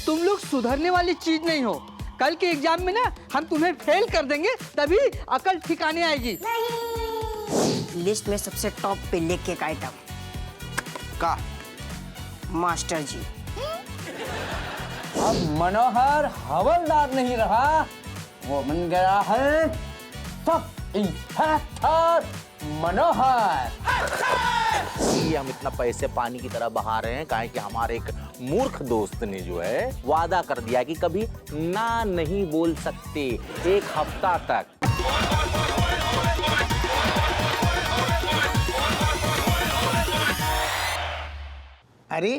तुम लोग सुधरने वाली चीज नहीं हो। कल के एग्जाम में ना हम तुम्हें फेल कर देंगे, तभी अकल ठिकाने आएगी। लिस्ट में सबसे टॉप पे लेके एक आइटम का मास्टर जी। अब मनोहर हवलदार नहीं रहा, वो बन गया है सब इंस्पेक्टर मनोहर। ये हम इतना पैसे पानी की तरह बहा रहे हैं काहे कि हमारे एक मूर्ख दोस्त ने जो है वादा कर दिया कि कभी ना नहीं बोल सकते 1 हफ्ता तक। अरे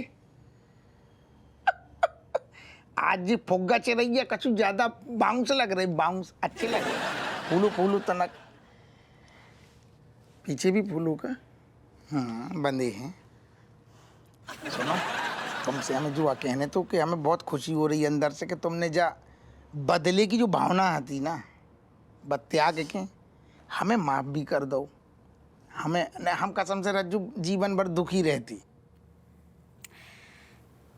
आज जी फुग्गा चिरैया कछु ज्यादा बाउंस लग रहे, बाउंस अच्छे लग रहे। फूलू फूलू तनक पीछे भी फूलू का बंदे हैं। सुनो, तुमसे हमें जुआ कहने तो कि हमें बहुत खुशी हो रही है अंदर से कि तुमने जा बदले की जो भावना आती ना, त्याग के हमें माफ भी कर दो। हम कसम से रज्जू जीवन भर दुखी रहती।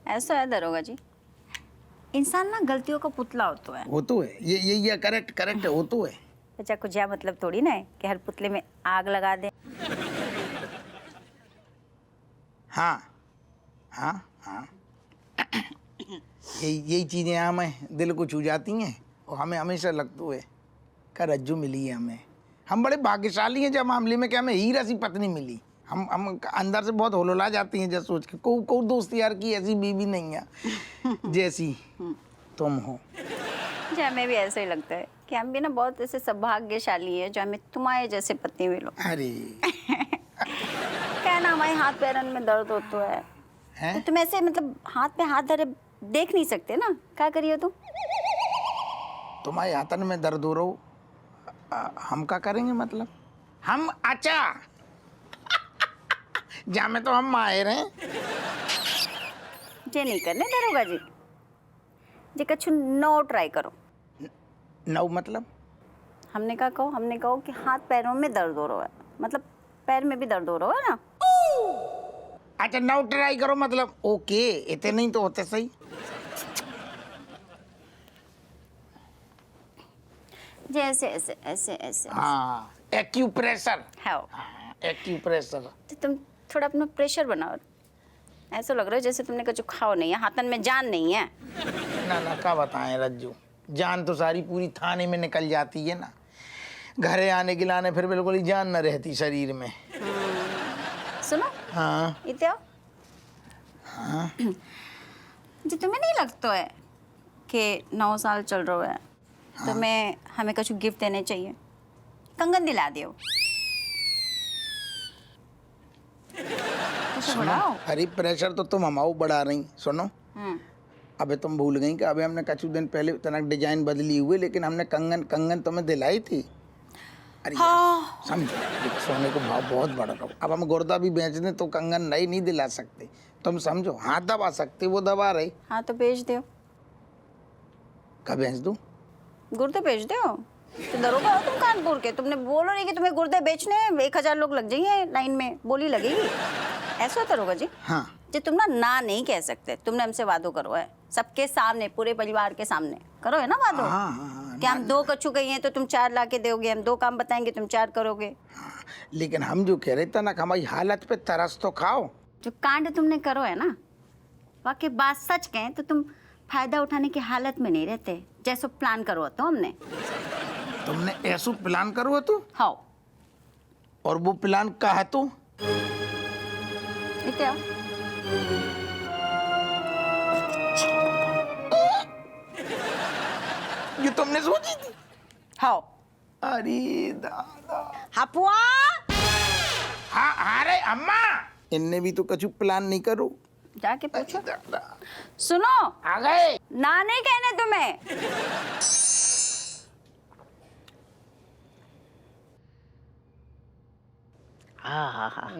ऐसा है दरोगा जी, इंसान ना गलतियों का पुतला होता है। वो तो है, ये करेक्ट है, वो तो है। बच्चा कुछ यह मतलब थोड़ी ना है कि हर पुतले में आग लगा दे। हाँ यही चीज़ें हमें दिल को छू जाती हैं और हमें हमेशा लगता है कि रज्जू मिली है हमें। हम बड़े भाग्यशाली हैं जब मामले में कि हमें हीरा सी पत्नी मिली। हम अंदर से बहुत होलोला जाती हैं जब सोच के को दोस्त यार की ऐसी बीवी नहीं है जैसी तुम हो। जी हमें भी ऐसा ही लगता है कि हम भी ना बहुत ऐसे सौभाग्यशाली है जो हमें तुम्हारे जैसे पति मिलो। अरे क्या ना, हमारे हाथ पैरन में दर्द होता है तो तुम ऐसे मतलब हाथ पे हाथ धरे देख नहीं सकते ना, क्या करिए तुम? तुम्हारे हाथन में दर्द हो रहा, हम क्या करेंगे? मतलब हम अच्छा जहाँ में तो हम माहिर हैं। जे नहीं करने दरोगा जी, जे कछु नो ट्राई करो। नौ मतलब हमने कहो कि हाथ पैरों में दर्द हो रहा है, मतलब पैर में भी दर्द हो रहा है ना। अच्छा नौ ट्राई करो मतलब ओके, इतने नहीं तो होते सही। जैसे ऐसे ऐसे ऐसे हाँ एक्यूप्रेशर है। एक्यूप्रेशर। तो तुम थोड़ा अपना प्रेशर बनाओ। ऐसा लग रहा है जैसे तुमने कुछ खाओ नहीं है, हाथन में जान नहीं है। ना क्या बताएं रज्जू, जान तो सारी पूरी थाने में निकल जाती है ना, घरे आने गिलाने फिर बिल्कुल ही जान न रहती शरीर में। सुनो हाँ इत्या जी, तुम्हें नहीं लगता है कि 9 साल चल रहा है तो मैं हमें कुछ गिफ्ट देने चाहिए? कंगन दिला दियो। अरे प्रेशर तो तुम हमाओ बढ़ा रही। सुनो अबे तुम भूल गई कि अबे हमने कुछ दिन पहले तनक डिजाइन बदली हुई, लेकिन हमने कंगन तुम्हें दिलाई थी। अरे हाँ। समझो देखो, सोने को भाव बहुत बढ़ रहा। अब हम गुर्दा भी बेच दें तो कंगन नहीं दिला सकते। तुम समझो, हाथ दबा सकते, वो दबा रहे। हाँ तो बेच दो। कब बेच दूं? गुर्दे बेच दो। तो दरोगा हो तुम कानपुर के, तुमने बोलो नहीं कि तुम्हें गुर्दे बेचने हैं, 1000 लोग लग जाएंगे लाइन में, बोली लगेगी। ऐसा होता दरोगा जी। हाँ जी तुम ना नहीं कह सकते, तुमने हमसे वादो करो है, सबके सामने, पूरे परिवार के सामने करो है ना वादो। हाँ, कि हम 2 कच्चू कही हैं तो तुम 4 ला के दोगे, हम 2 काम बताएंगे तुम 4 करोगे। हाँ, लेकिन हम जो कह रहे थे ना, हमारी हालत पे तरस तो खाओ। जो कांड तुमने करो है ना, वाकई बात सच कहें तो तुम फायदा उठाने की हालत में नहीं रहते। जैसो प्लान करो तो हमने, तुमने ऐसो प्लान करो तो हाँ, और वो प्लान का है तो इत्या ये तुमने सोची थी? हाँ। अरे दादा। हपुआ हाँ रे अम्मा, इनने भी तो कुछ प्लान नहीं करो। जाके पूछो। दादा सुनो आ गए। ना नहीं कहने तुम्हें। हाँ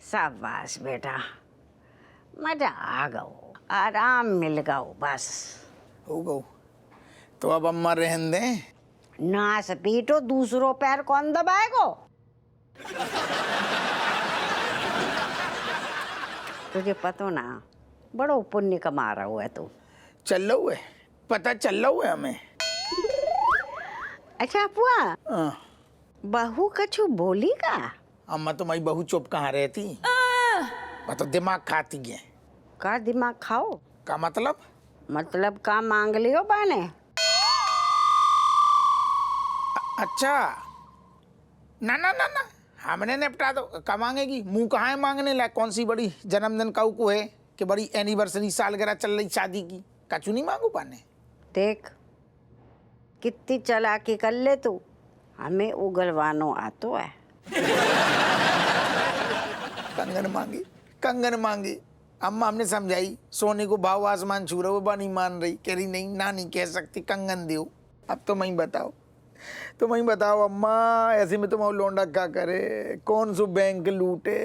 शाबाश बेटा, मजा आ गओ, आराम मिल गओ बस। हो गो तो अब अम्मा रहन दे। नास पीटो, दूसरो पैर कौन दबाएगो? तुझे पतो ना, बड़ो पुण्य कमा रहा हुआ है तू। चल रहा है, पता चल रहा है हमें। अच्छा अपुआ, हाँ। बहू कछु बोली का? अम्मा तुम्हारी बहू चुप कहाँ रहती? मैं तो दिमाग खाती है। का दिमाग खाओ? का मतलब? मतलब का मांग लियो बाने? अच्छा, ना ना ना ना, हमने निपटा दो। का मांगेगी? मुंह कहाँ है मांगने लायक? कौन सी बड़ी जन्मदिन का को है कि बड़ी एनिवर्सरी सालगिरह चल रही शादी की? कछु नहीं मांगू पाने। देख कितनी चालाकी कर ले तू, हमें उगलवानो आतो है। कंगन मांगी, कंगन मांगी। अम्मा हमने समझाई, सोने को भाव आसमान छू रहा, वो नहीं मान रही। कह रही नहीं ना, नहीं कह सकती, कंगन दो। अब तो मैं बताओ, तो मैं बताओ अम्मा, ऐसे में तुम लौंडा क्या करे? कौन सो बैंक लूटे?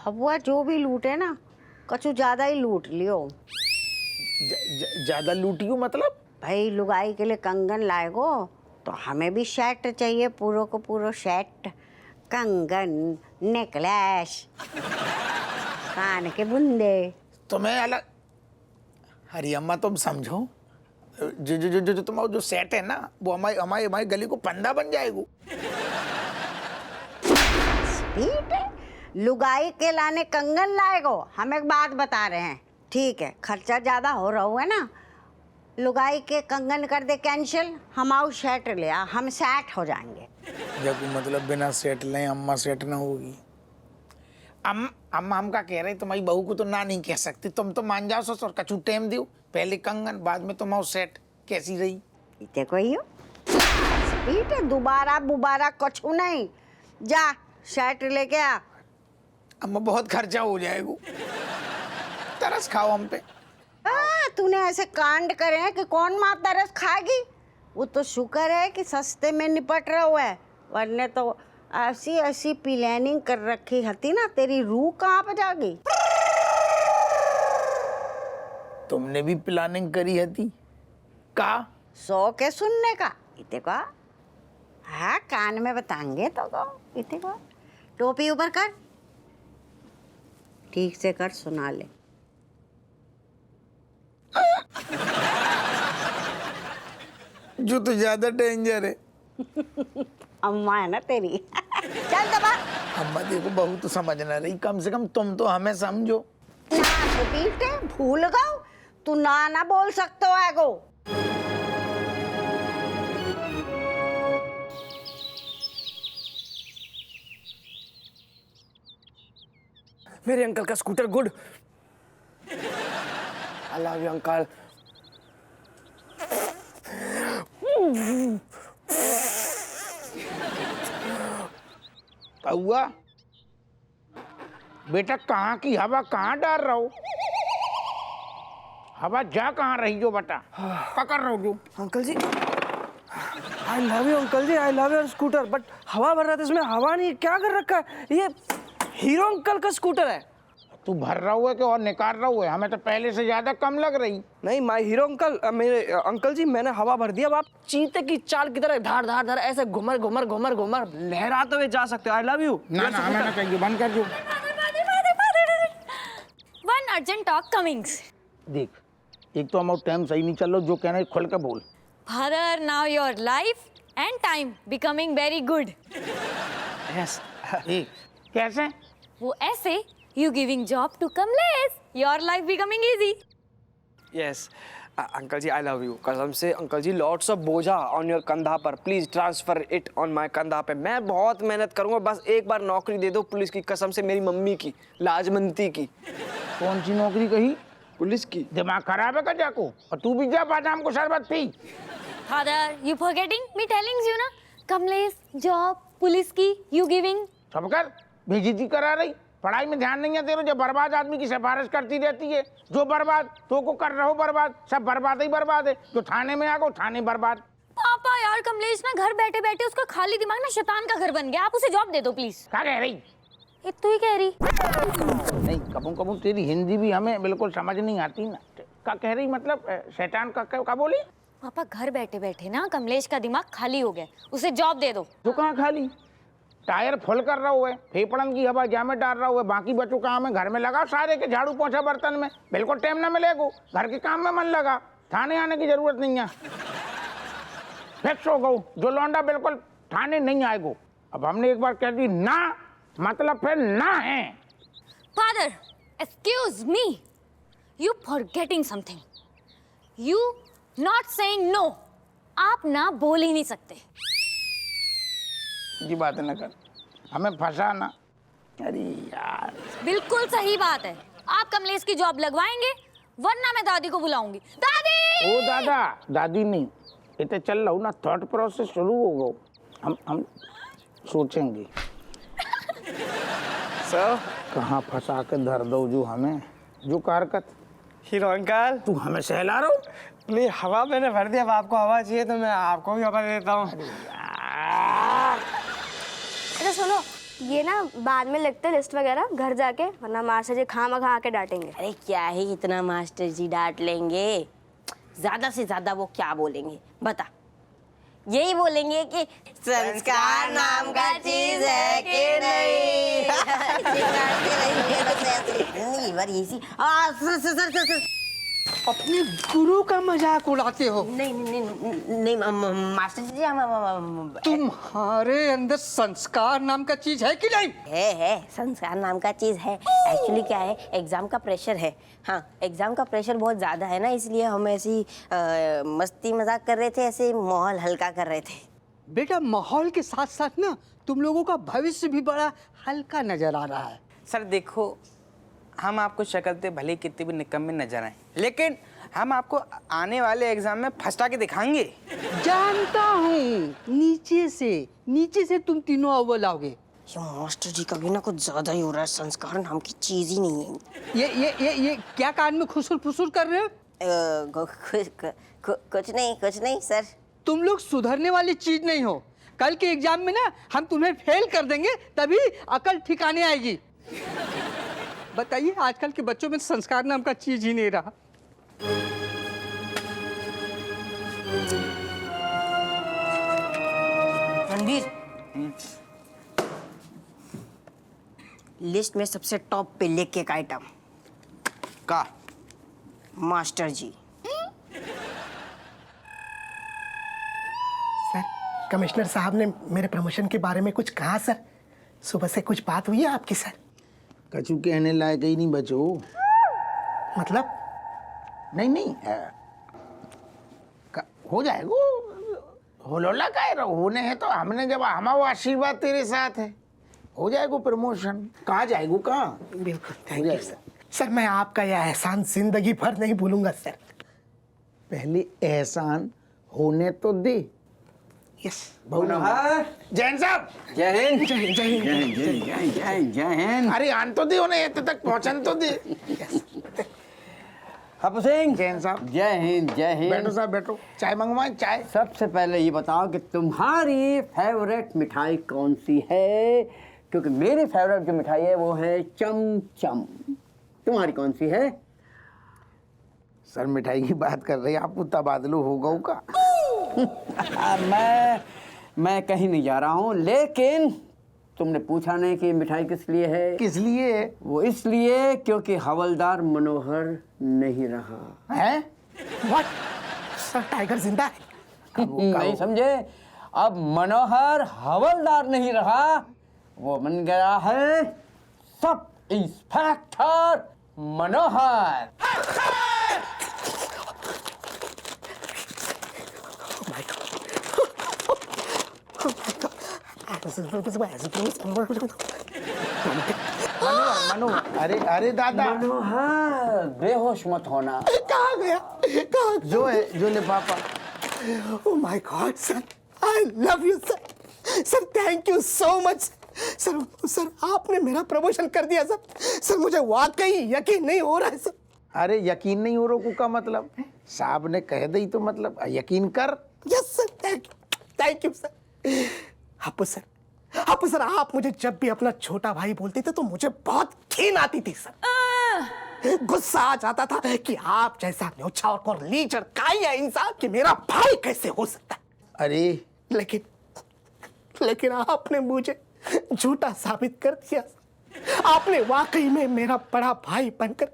अबुआ जो भी लूटे ना, कछु ज्यादा ही लूट लियो। ज्यादा लूटियो मतलब? भाई लुगाई के लिए कंगन लाएगो तो हमें भी सेट चाहिए, पूरो को पूरो सेट। कंगन, नेकलेस, कान के बुंदे। तुम्हें अलग। अरे अम्मा तुम समझो, जो जो जो जो तुम्हारा जो सेट है ना, वो हमारे हमारे हमारे गले को पंदा बन जाएगा। ठीक है, लुगाई के लाने कंगन लाएगो। हम एक बात बता रहे हैं, ठीक है, खर्चा ज्यादा हो रहा है ना, लुगाई के कंगन कर दे कैंसिल, हम आओ सेट ले आ, हम सेट हो जाएंगे। जब मतलब बिना सेट लें अम्मा सेट ना होगी। अम्मा हम का कह रहे, तुम्हारी बहू को तो ना नहीं कह सकती। तुम तो मान जाओ ससुर, कछु टाइम दो, पहले कंगन बाद में तुम्हारा सेट। कैसी रही? इते कोई हो ठीक है, दोबारा कछु नहीं, जा सेट लेके आ। अम्मा बहुत खर्चा हो जाएगा, तरस खाओ हम पे। तूने ऐसे कांड करे हैं कि कौन माँ तरस खाएगी। वो तो शुक्र है कि सस्ते में निपट रहा हुआ है, वरने तो ऐसी ऐसी प्लानिंग कर रखी हती ना, तेरी रूह कहाँ पे जागी। तुमने भी प्लानिंग करी हती का? 100 के सुनने का। इते को हाँ कान में बताएंगे तो को। इते को टोपी ऊपर कर, ठीक से कर, सुना ले। जो तो ज्यादा डेंजर है। अम्मा है ना तेरी। चल दबा। अम्मा देखो, बहू तो समझ ना रही, कम से कम तुम तो हमें समझो। ना पीटे भूल गओ, तू ना बोल सकते हो एगो। मेरे अंकल का scooter good. I love you uncle. हुआ बेटा, कहाँ की हवा कहाँ डाल रहा हो? हवा जा कहाँ रही जो बेटा? क्या कर रहे हो जो? Uncle ji I love you uncle ji, I love your scooter, but हवा भर रहा था इसमें हवा नहीं, क्या कर रखा है? ये हीरो अंकल का स्कूटर है। तू भर रहा हुआ कि और निकाल रहा हुआ है? हमें तो पहले से ज्यादा कम लग रही। नहीं माय हीरो अंकल, मेरे अंकल जी मैंने हवा भर दिया। अब आप चीते की चाल की तरह धार धार धार ऐसे घुमर घुमर घुमर घुमर लहराते हुए जा सकते हो। आई लव यू। ना ना हमें ना कहिए, बंद कर दो। One urgent talk comings. देख, एक तो हमारा टाइम सही नहीं चल रहा, जो कहना है खुल के बोल। Father, now your life and time becoming very good. Yes एक कैसे? वो ऐसे, you giving job to Kamlesh, your life becoming easy. Yes uncle ji I love you. कसम से अंकल जी, लॉट्स ऑफ बोझा ऑन योर कंधा पर, please transfer it on my कंधा पे। मैं बहुत मेहनत करूंगा, बस एक बार नौकरी दे दो पुलिस की, कसम से मेरी मम्मी की, लाजमंती की। कौन सी नौकरी कही? पुलिस की। दिमाग खराब है क्या को? और तू भी जा बादाम को शरबत P. Father, you forgetting me telling you ना, Kamlesh, job, पुलिस की, you giving. सब कर, बेइज्जती करा रही। पढ़ाई में ध्यान नहीं है तेरे, जो बर्बाद आदमी की सिफारिश करती रहती है। जो बर्बाद तो को कर रहो बर्बाद, सब बर्बाद ही बर्बाद है। जो थाने में आ गो, थाने बर्बाद। पापा यार, कमलेश ना घर बैठे बैठे उसका खाली दिमाग ना शैतान का घर बन गया, आप उसे जॉब दे दो प्लीज। क्या कह रही? ये तू ही कह रही। नहीं, कबू कबू तेरी हिंदी भी हमें बिल्कुल समझ नहीं आती ना। क्या कह रही मतलब? शैतान का क्या बोली? पापा घर बैठे बैठे ना कमलेश का दिमाग खाली हो गया, उसे जॉब दे दो। तो कहाँ खाली? टायर फुल कर रहा हुआ है, फेफड़न की हवा जा में डाल रहा हुआ है, बाकी बच्चों काम है घर में लगा सारे के झाड़ू पोछा बर्तन में, बिल्कुल टाइम ना मिलेगा, घर के काम में मन लगा, थाने आने की जरूरत नहीं है। फिक्स हो गई, जो लौंडा बिल्कुल थाने नहीं आएगा। अब हमने एक बार कह दी ना, मतलब फिर ना है। Father, excuse me. You forgetting something. You not saying no. आप ना बोल ही नहीं सकते। जी बात न कर, हमें फंसाना। अरे यार, बिल्कुल सही बात है। आप कमलेश की जॉब लगवाएंगे, वरना मैं दादी को बुलाऊंगी। दादी! ओ दादा, दादी नहीं, इतने चल रहा हूँ ना, थॉट प्रोसेस शुरू हो गया। हम सोचेंगे सर कहाँ फंसा के धर दो जो हमें, जो कारकत हीरो अंकल, तू हमें सहला रहा हो। प्लीज हवा मैंने भर दिया, अब आपको हवा चाहिए तो मैं आपको भी हवा दे देता हूँ। अच्छा सुनो, ये ना बाद में लिखते लिस्ट वगैरह घर जाके, वरना मास्टर जी खामा खा के डांटेंगे। अरे क्या ही इतना मास्टर जी डांट लेंगे, ज्यादा से ज्यादा वो क्या बोलेंगे बता? यही बोलेंगे कि संस्कार नाम का चीज है कि नहीं। सर अपने गुरु का मजाक उड़ाते हो। नहीं नहीं नहीं नहीं मास्टर जी, हम तुम्हारे अंदर संस्कार नाम का चीज है कि नहीं? है संस्कार नाम का चीज है। एक्चुअली क्या है, एग्जाम का प्रेशर है। हाँ, एग्जाम का प्रेशर बहुत ज्यादा है ना, इसलिए हम ऐसी मस्ती मजाक कर रहे थे, ऐसे माहौल हल्का कर रहे थे। बेटा, माहौल के साथ साथ ना तुम लोगों का भविष्य भी बड़ा हल्का नजर आ रहा है। सर देखो, हम आपको शक्ल पे भले कितने भी निकम्मे नजर आए, लेकिन हम आपको आने वाले एग्जाम में फंसा के दिखाएंगे। जानता हूँ, नीचे से तुम तीनों अव्वल आओगे। ये मास्टर जी का भी ना कुछ ज्यादा ही हो रहा है, संस्कार नाम की चीज ही नहीं है। ये क्या कान में खुसुर फुसुर कर रहे हो? कुछ नहीं सर। तुम लोग सुधरने वाली चीज नहीं हो। कल के एग्जाम में ना हम तुम्हें फेल कर देंगे, तभी अकल ठिकाने आएगी। बताइए, आजकल के बच्चों में संस्कार नाम का चीज ही नहीं रहा। रणवीर, लिस्ट में सबसे टॉप पे लेके एक आइटम का मास्टर जी। सर, कमिश्नर साहब ने मेरे प्रमोशन के बारे में कुछ कहा सर? सुबह से कुछ बात हुई है आपकी सर? कछु कहने लायक ही नहीं बचो। मतलब? नहीं हो जाएगा, होलोला का होने है तो हमने, जब हमारा आशीर्वाद तेरे साथ है, हो जाएगा प्रमोशन। कहाँ जाएगा, कहाँ? बिल्कुल, थैंक यू सर। सर, मैं आपका यह एहसान जिंदगी भर नहीं भूलूंगा सर। पहले एहसान होने तो दे। यस। जैन साहब, जय हिंद। जय हिंद। अरे आन तो दे, उन्हें इतने तक पहुंचन तो दे। हापू सिंह, जैन साहब, जय हिंद जय हिंद। बैठो साहब बैठो, चाय मंगवाएं? चाय। सबसे पहले ये बताओ कि तुम्हारी फेवरेट मिठाई कौन सी है? क्योंकि मेरी फेवरेट जो मिठाई है वो है चमचम। तुम्हारी कौन सी है? सर, मिठाई की बात कर रहे हैं, आपको तबादलो होगा का? मैं कहीं नहीं जा रहा हूँ, लेकिन तुमने पूछा नहीं कि मिठाई किस लिए है? किस लिए? वो इसलिए क्योंकि हवलदार मनोहर नहीं रहा है। व्हाट? सर, टाइगर जिंदा है? नहीं समझे? अब मनोहर हवलदार नहीं रहा, वो बन गया है सब इंस्पेक्टर मनोहर। मनोहर, अरे दादा, मनोहर, बेहोश मत होना। कहाँ गया? जो है, जो लिफाफा। Oh my God sir, I love you sir. Sir, thank you so much. Sir, आपने मेरा प्रमोशन कर दिया सर। सर, मुझे वाकई यकीन नहीं हो रहा है सर। अरे यकीन नहीं हो रहा का मतलब? साहब ने कह दी तो मतलब यकीन कर। Yes sir, thank you sir. हापू सर, आप मुझे जब भी अपना छोटा भाई बोलते थे तो मुझे बहुत घिन आती थी सर। गुस्सा आ जाता था कि आप जैसा न्योछावर और लीचर काया इंसान कि मेरा भाई कैसे हो सकता है। अरे लेकिन आपने मुझे झूठा साबित कर दिया। आपने वाकई में मेरा बड़ा भाई बनकर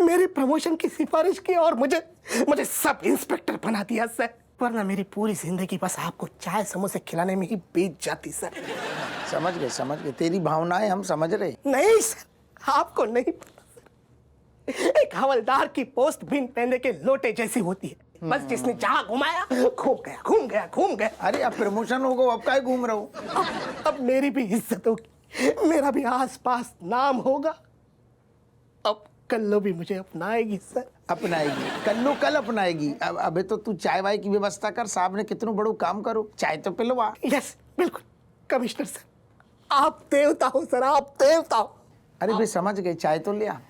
मेरी प्रमोशन की सिफारिश की और मुझे सब इंस्पेक्टर बना दिया सर। वरना मेरी पूरी जिंदगी बस आपको चाय समोसे खिलाने में ही बीत जाती सर। समझ गए, तेरी भावनाएं हम समझ रहे। नहीं सर, आपको नहीं पता सर। एक हवलदार की पोस्ट बिन पहनने के लोटे जैसी होती है। बस जिसने जहां घुमाया घूम गया। अरे अब प्रमोशन होगा, अब काहे घूम रहे हो? अब मेरी भी इज्जत होगी, मेरा भी आसपास नाम होगा। अब कल्लो भी मुझे अपनाएगी सर। अपनाएगी? कल्लू कल अपनाएगी। अब अबे तो तू चाय वाय की व्यवस्था कर, साहब ने कितनों बड़ो काम करो, चाय तो पिलवा। यस बिल्कुल कमिश्नर सर, आप देवता हो सर, आप देवता हो। अरे भी समझ गए, चाय तो लिया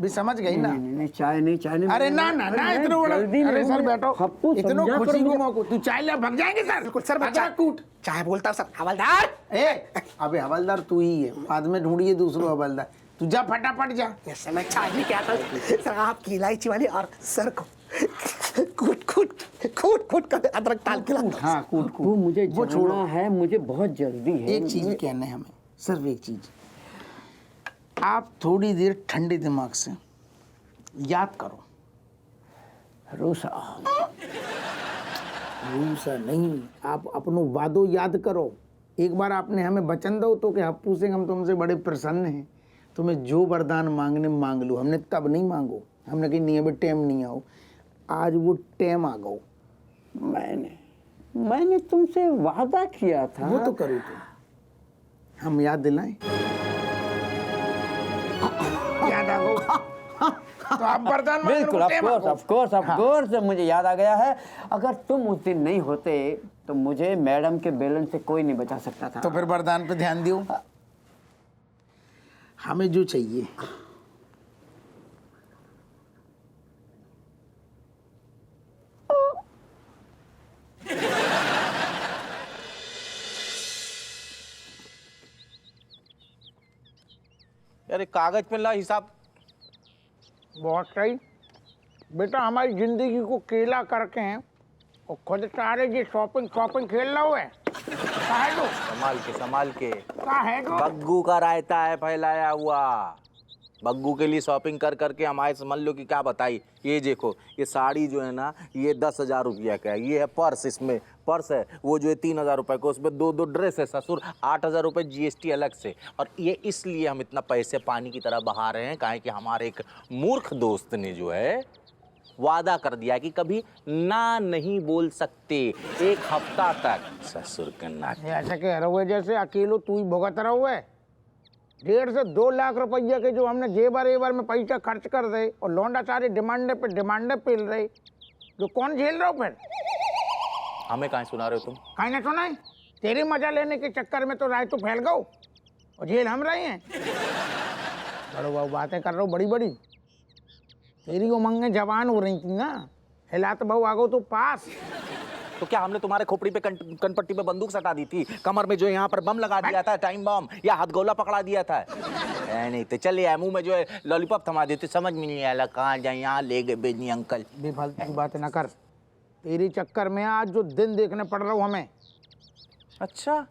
भी, समझ गई ना? नहीं, चाय नहीं। अरे ना इतना बड़ा। अरे सर बैठो, इतना खुशी को मौको, तू चाय ले, भाग जाएंगे सर। बिल्कुल सर, मैं अच्छा, कूट चाय बोलता हूँ सर। हवलदार। अबे हवलदार तू ही है, बाद में ढूंढिए दूसरो हवलदार। तू जा फटाफट जा। यस सर, मैं चाय लेके आता हूँ सर। आपकी इलायची वाली और सर को कूट कर अदरक डाल के लाता हूँ। हाँ कूट। वो मुझे जाना है, मुझे बहुत जल्दी है। एक चीज कहना है हमें, सिर्फ एक चीज, आप थोड़ी देर ठंडे दिमाग से याद करो। रोसा नहीं, आप अपनो वादो याद करो। एक बार आपने हमें वचन दो तो कि हप्पू सिंह हम तुमसे बड़े प्रसन्न हैं, तुम्हें जो वरदान मांगने मांग लो। हमने तब नहीं मांगो, हमने कही नहीं अभी टाइम नहीं आओ। आज वो टाइम आ गो। मैंने तुमसे वादा किया था। वो तो करो तुम, हम याद दिलाएं। याद आ गो तो आप वरदान बिल्कुल, ऑफ कोर्स मुझे याद आ गया है। अगर तुम उस दिन नहीं होते तो मुझे मैडम के बेलन से कोई नहीं बचा सकता था। तो फिर वरदान पे ध्यान दियो। हमें जो चाहिए अरे कागज पे ला हिसाब। बहुत सही बेटा, हमारी जिंदगी को केला करके हैं और खुद सारे जी शॉपिंग खेल रहा है। तो संभाल के है तो बग्गू का रायता है फैलाया हुआ। बग्गू के लिए शॉपिंग कर करके हमारे समझ लो कि क्या बताई। ये देखो, ये साड़ी जो है ना, ये 10,000 रुपया का है। ये है पर्स, इसमें पर्स है वो जो है 3,000 रुपये का, उसमें दो ड्रेस है ससुर, 8,000 रुपये GST अलग से। और ये इसलिए हम इतना पैसे पानी की तरह बहा रहे हैं काहे कि हमारे एक मूर्ख दोस्त ने जो है वादा कर दिया कि कभी ना नहीं बोल सकते, एक हफ्ता तक। ससुर के ना ऐसा कह रहे हुए जैसे अकेलो तू ही भुगत रहा हुआ है। 1.5 से 2 लाख रुपया के जो हमने जेबर में पैसा खर्च कर दे और लौंडा सारी डिमांडे पे पिल रहे, जो कौन झेल रहा हो? फिर हमें कहाँ सुना रहे हो तुम? कहीं ना सुना है? तेरी मजा लेने के चक्कर में तो राय तो फैल गो और झेल हम रहे हैं। बड़ो बाबू बातें कर रहा हूँ बड़ी तेरी उमंगें जवान हो रही थी ना, हिलात बहु आगो तो पास। तो क्या हमने तुम्हारे खोपड़ी पे कनपट्टी पे बंदूक सटा दी थी, कमर में जो है यहाँ पर बम लगा दिया था, टाइम बम, या हथगोला पकड़ा दिया था? नहीं तो चलिए मुंह में जो है लॉलीपॉप थमा देते, समझ में नहीं आया कहाँ जाए, यहाँ ले गए बेजनी अंकल। बेफालतू की बातें ना कर, तेरी चक्कर में आज जो दिन देखने पड़ रहा हूँ हमें। अच्छा,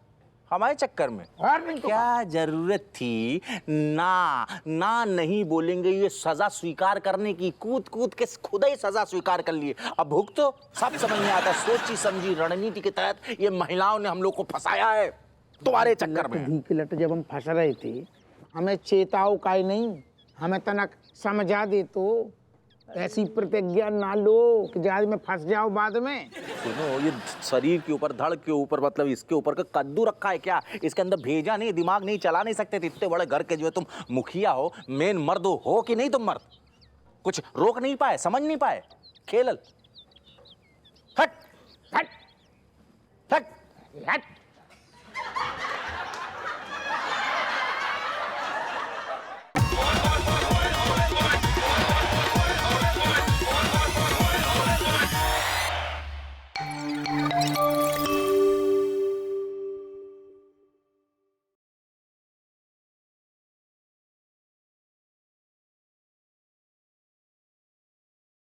हमारे चक्कर में? और नहीं तो क्या जरूरत थी ना नहीं बोलेंगे, ये सजा स्वीकार करने की, कूद के खुद ही सजा स्वीकार कर लिए। अब भुगतो तो सब समझ में आता, सोची समझी रणनीति के तहत ये महिलाओं ने हम लोग को फंसाया है तुम्हारे चक्कर में। लट जब हम फंस रहे थे, हमें चेताओ का ही नहीं, हमें तनक समझा दे तो ऐसी प्रतिज्ञा ना लो कि जहाज में फंस जाओ बाद में। सुनो, ये शरीर के ऊपर, धड़ के ऊपर, मतलब इसके ऊपर का कद्दू रखा है क्या? इसके अंदर भेजा नहीं, दिमाग नहीं चला नहीं सकते थे? इतने बड़े घर के जो है तुम मुखिया हो, मेन मर्द हो कि नहीं? तुम मर्द कुछ रोक नहीं पाए, समझ नहीं पाए? खेलल हट हट हट हट